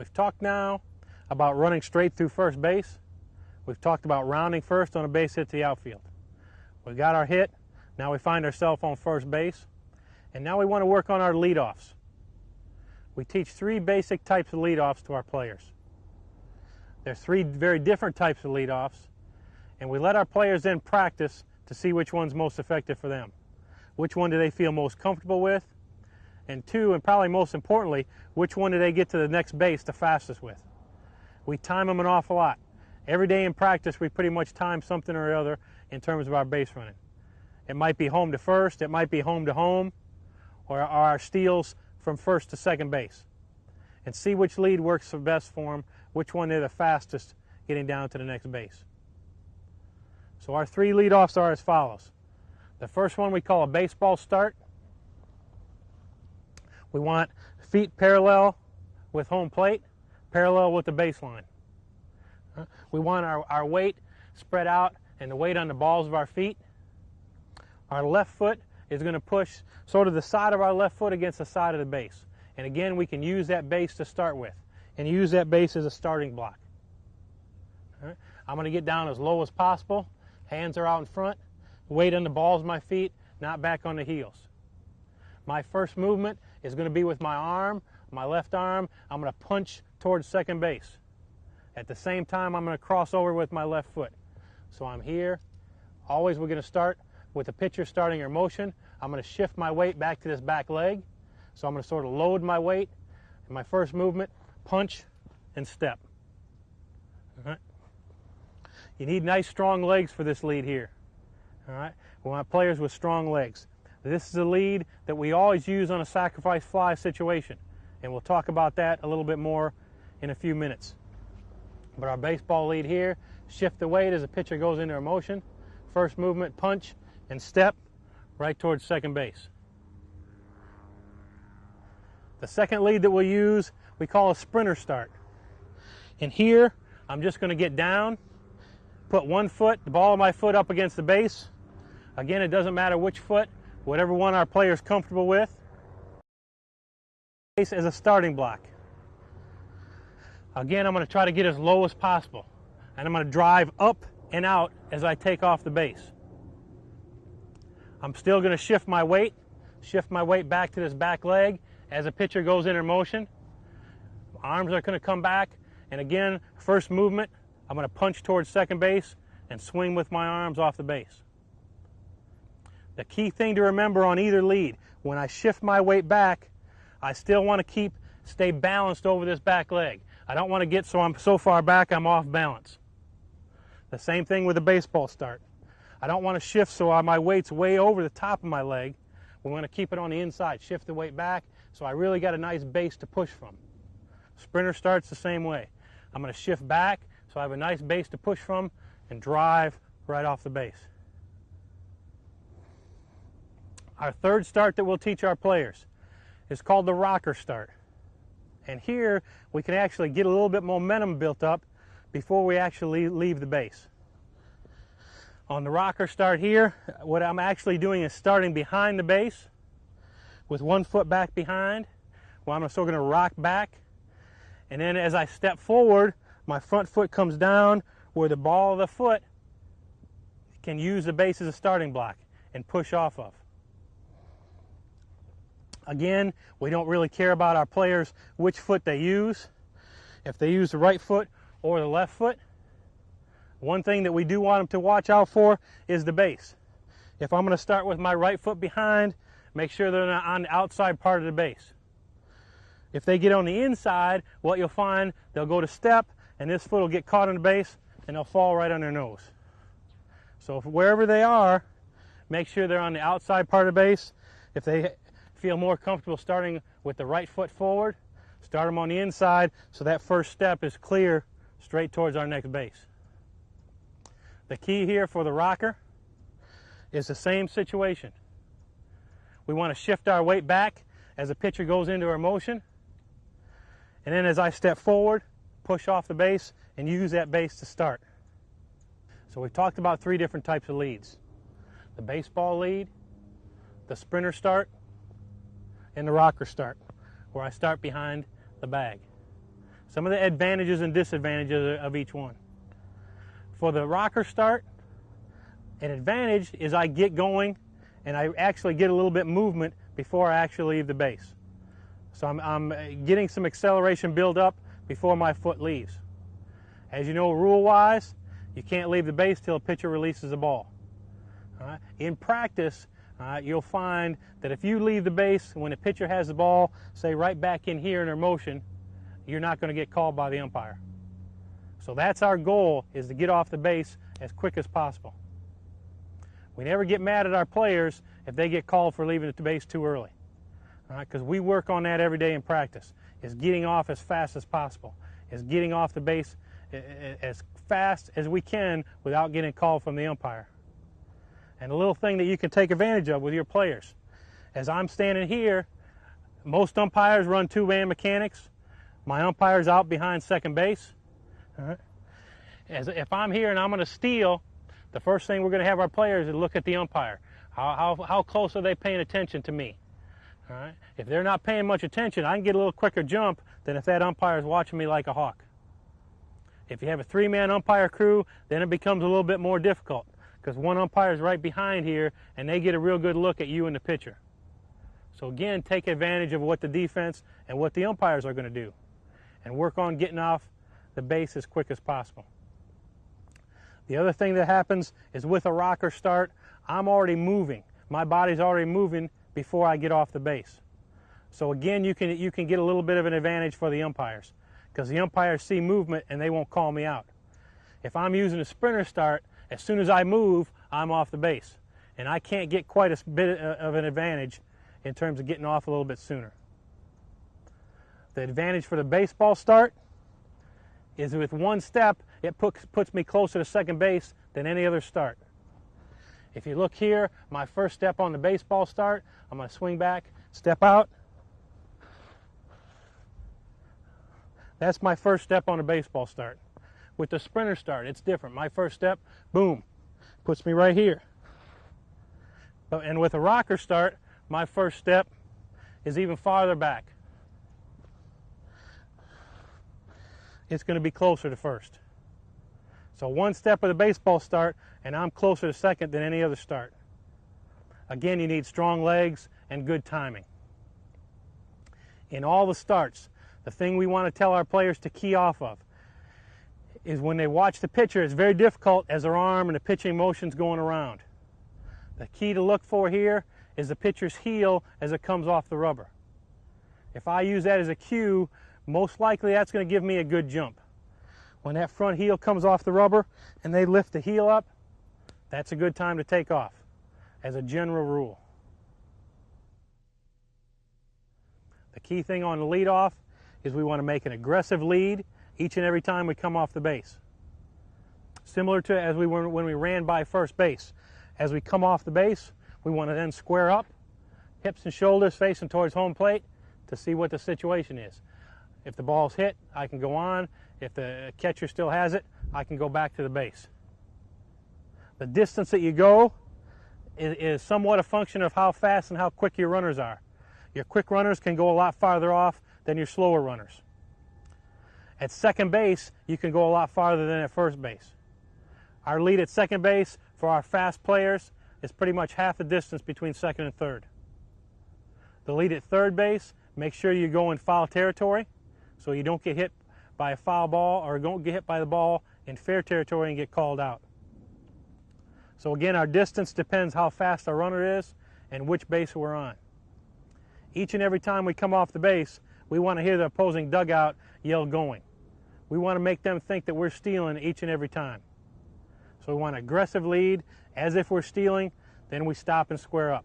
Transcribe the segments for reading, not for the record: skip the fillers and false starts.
We've talked now about running straight through first base. We've talked about rounding first on a base hit to the outfield. We got our hit. Now we find ourselves on first base. And now we want to work on our leadoffs. We teach three basic types of leadoffs to our players. There's three very different types of leadoffs, and we let our players then practice to see which one's most effective for them. Which one do they feel most comfortable with? And two, and probably most importantly, which one do they get to the next base the fastest with? We time them an awful lot. Every day in practice, we pretty much time something or other in terms of our base running. It might be home to first, it might be home to home, or our steals from first to second base. And see which lead works the best for them, which one they're the fastest getting down to the next base. So our three leadoffs are as follows. The first one we call a baseball start. We want feet parallel with home plate, parallel with the baseline. We want our weight spread out and the weight on the balls of our feet. Our left foot is going to push sort of the side of our left foot against the side of the base. And again, we can use that base to start with and use that base as a starting block. All right. I'm going to get down as low as possible. Hands are out in front. Weight on the balls of my feet, not back on the heels. My first movement is going to be with my arm, my left arm. I'm going to punch towards second base. At the same time, I'm going to cross over with my left foot. So I'm here. Always we're going to start with the pitcher starting her motion. I'm going to shift my weight back to this back leg. So I'm going to sort of load my weight. In my first movement, punch and step. All right. You need nice strong legs for this lead here. All right. We want players with strong legs. This is a lead that we always use on a sacrifice fly situation. And we'll talk about that a little bit more in a few minutes. But our baseball lead here, shift the weight as the pitcher goes into her motion. First movement, punch and step right towards second base. The second lead that we'll use, we call a sprinter start. And here, I'm just going to get down, put one foot, the ball of my foot up against the base. Again, it doesn't matter which foot, whatever one our player's comfortable with. Base as a starting block. Again, I'm going to try to get as low as possible. And I'm going to drive up and out as I take off the base. I'm still going to shift my weight back to this back leg as a pitcher goes in her motion. Arms are going to come back, and again, first movement, I'm going to punch towards second base and swing with my arms off the base. The key thing to remember on either lead, when I shift my weight back, I still want to stay balanced over this back leg. I don't want to get so I'm so far back I'm off balance. The same thing with the baseball start. I don't want to shift so my weight's way over the top of my leg. We want to keep it on the inside, shift the weight back so I really got a nice base to push from. Sprinter starts the same way. I'm going to shift back so I have a nice base to push from and drive right off the base. Our third start that we'll teach our players is called the rocker start. And here we can actually get a little bit momentum built up before we actually leave the base. On the rocker start here, what I'm actually doing is starting behind the base with one foot back behind. Well, I'm still going to rock back. And then as I step forward, my front foot comes down where the ball of the foot can use the base as a starting block and push off of. Again, we don't really care about our players which foot they use. If they use the right foot or the left foot. One thing that we do want them to watch out for is the base. If I'm going to start with my right foot behind, make sure they're not on the outside part of the base. If they get on the inside, what you'll find, they'll go to step, and this foot will get caught on the base, and they'll fall right on their nose. So wherever they are, make sure they're on the outside part of the base. If they feel more comfortable starting with the right foot forward, start them on the inside so that first step is clear straight towards our next base. The key here for the rocker is the same situation. We want to shift our weight back as the pitcher goes into her motion. And then as I step forward, push off the base and use that base to start. So we've talked about three different types of leads. The baseball lead, the sprinter start, and the rocker start, where I start behind the bag. Some of the advantages and disadvantages of each one. For the rocker start, an advantage is I get going and I actually get a little bit movement before I actually leave the base. So I'm getting some acceleration build up before my foot leaves. As you know, rule-wise, you can't leave the base till a pitcher releases the ball. In practice, you'll find that if you leave the base when a pitcher has the ball, say right back in here in their motion, you're not going to get called by the umpire. So that's our goal, is to get off the base as quick as possible. We never get mad at our players if they get called for leaving the base too early. Because we work on that every day in practice, is getting off as fast as possible, is getting off the base as fast as we can without getting called from the umpire. And a little thing that you can take advantage of with your players. As I'm standing here, most umpires run two-man mechanics. My umpire's out behind second base. If I'm here and I'm going to steal, the first thing we're going to have our players is look at the umpire. How close are they paying attention to me? All right? If they're not paying much attention, I can get a little quicker jump than if that umpire is watching me like a hawk. If you have a three-man umpire crew, then it becomes a little bit more difficult, because one umpire is right behind here and they get a real good look at you and the pitcher. So again, take advantage of what the defense and what the umpires are going to do and work on getting off the base as quick as possible. The other thing that happens is with a rocker start, I'm already moving. My body's already moving before I get off the base. So again, you can get a little bit of an advantage for the umpires, because the umpires see movement and they won't call me out. If I'm using a sprinter start, as soon as I move, I'm off the base. And I can't get quite a bit of an advantage in terms of getting off a little bit sooner. The advantage for the baseball start is with one step, it puts me closer to second base than any other start. If you look here, my first step on the baseball start, I'm going to swing back, step out. That's my first step on a baseball start. With the sprinter start, it's different. My first step, boom, puts me right here. And with a rocker start, my first step is even farther back. It's going to be closer to first. So one step of the baseball start, and I'm closer to second than any other start. Again, you need strong legs and good timing. In all the starts, the thing we want to tell our players to key off of is when they watch the pitcher, it's very difficult as their arm and the pitching motion's going around. The key to look for here is the pitcher's heel as it comes off the rubber. If I use that as a cue, most likely that's going to give me a good jump. When that front heel comes off the rubber and they lift the heel up, that's a good time to take off, as a general rule. The key thing on the leadoff is we want to make an aggressive lead each and every time we come off the base. Similar to as when we ran by first base. As we come off the base, we want to then square up, hips and shoulders facing towards home plate to see what the situation is. If the ball's hit, I can go on. If the catcher still has it, I can go back to the base. The distance that you go is somewhat a function of how fast and how quick your runners are. Your quick runners can go a lot farther off than your slower runners. At second base, you can go a lot farther than at first base. Our lead at second base for our fast players is pretty much half the distance between second and third. The lead at third base, make sure you go in foul territory so you don't get hit by a foul ball or don't get hit by the ball in fair territory and get called out. So again, our distance depends how fast our runner is and which base we're on. Each and every time we come off the base, we want to hear the opposing dugout yell going. We want to make them think that we're stealing each and every time. So we want an aggressive lead as if we're stealing, then we stop and square up.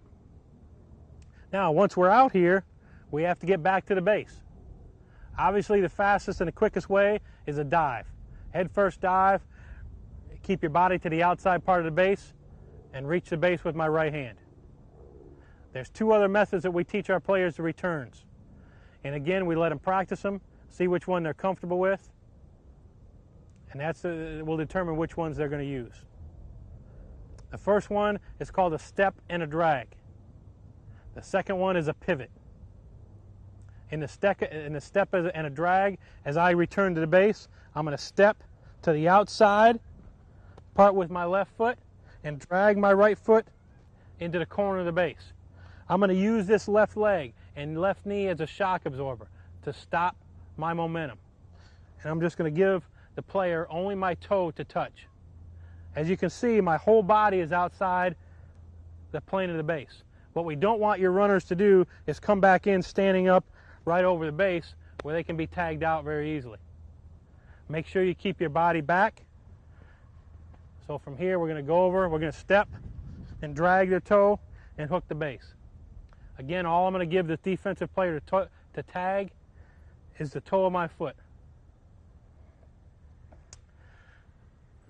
Now, once we're out here, we have to get back to the base. Obviously, the fastest and the quickest way is a dive. Head first dive, keep your body to the outside part of the base, and reach the base with my right hand. There's two other methods that we teach our players to returns. And again, we let them practice them, see which one they're comfortable with, and that's will determine which ones they're going to use. The first one is called a step and a drag. The second one is a pivot. in the step and a drag. As I return to the base, I'm going to step to the outside part with my left foot and drag my right foot into the corner of the base. I'm going to use this left leg and left knee as a shock absorber to stop my momentum. And I'm just going to give the player only my toe to touch. As you can see, my whole body is outside the plane of the base. What we don't want your runners to do is come back in standing up right over the base where they can be tagged out very easily. Make sure you keep your body back. So from here we're going to go over, we're going to step and drag their toe and hook the base. Again, all I'm going to give the defensive player to tag is the toe of my foot.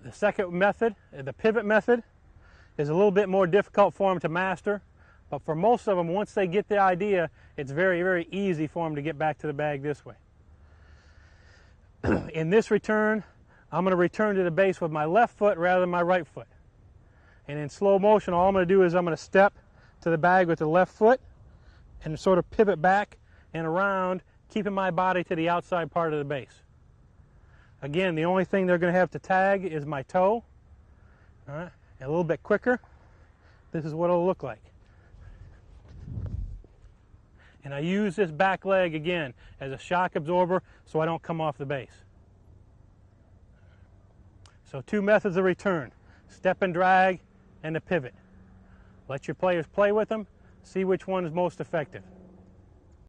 The second method, the pivot method, is a little bit more difficult for them to master, but for most of them, once they get the idea, it's very, very easy for them to get back to the bag this way. In this return, I'm going to return to the base with my left foot rather than my right foot. And in slow motion, all I'm going to do is I'm going to step to the bag with the left foot and sort of pivot back and around, keeping my body to the outside part of the base. Again, the only thing they're going to have to tag is my toe. All right, and a little bit quicker, this is what it'll look like. And I use this back leg again as a shock absorber so I don't come off the base. So 2 methods of return: step and drag and the pivot. Let your players play with them, see which one is most effective.